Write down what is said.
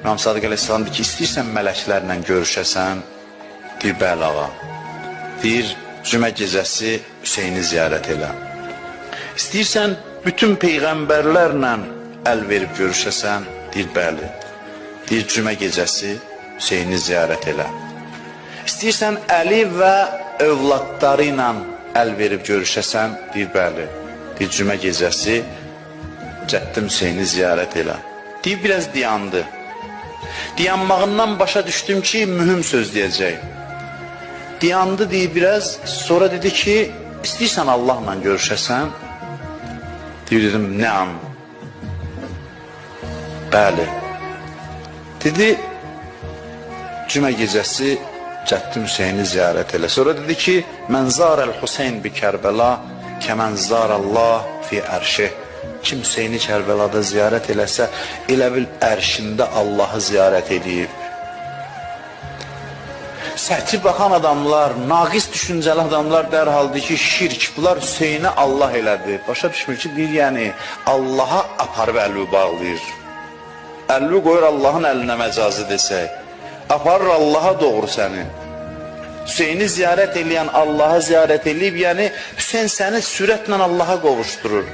İmam Sadiq Əleyhisselam deyir ki, istəyirsən mələklərlə görüşəsən? Deyir, bəli ağa. Deyir, cümə gecəsi Hüseyni ziyarət elə. İstəyirsən bütün peyğəmbərlərlə əl verib görüşəsən? Deyir, bəli. Deyir, cümə gecəsi Hüseyni ziyarət elə. İstəyirsən Əli və övladları ilə əl verib görüşəsən? Deyir, bəli. Deyir, cümə gecəsi Cəddim Hüseyni ziyarət elə. Deyir, biraz dayandı. Dayanmağından başa düşdüm ki, mühüm söz deyəcək. Dayandı deyir biraz, sonra dedi ki, istəyirsən Allahla görüşəsən? Deyir, dedim, nəam? Bəli. Dedi, cümə gecəsi Cəddim Hüseyni ziyarət elə. Sonra dedi ki, mən zarəl Hüseyn bi Kərbəla kəmən zarəllah fi ərşih. Kim Hüseyni Kərbəlada ziyarət eləsə, elə bil ərşində Allahı ziyarət edib. Səthi baxan adamlar, naqis düşüncəli adamlar dərhaldır ki, şirk, bunlar Hüseyni Allah elədi. Başa düşmür ki, deyir, yəni Allaha aparıb əlvi bağlayır. Əlvi qoyur Allahın əlinə məcazı desək. Aparır Allaha doğru səni. Hüseyni ziyarət eləyən Allahı ziyarət eləyib, yəni Hüseyn səni sürətlə Allaha qovuşdurur.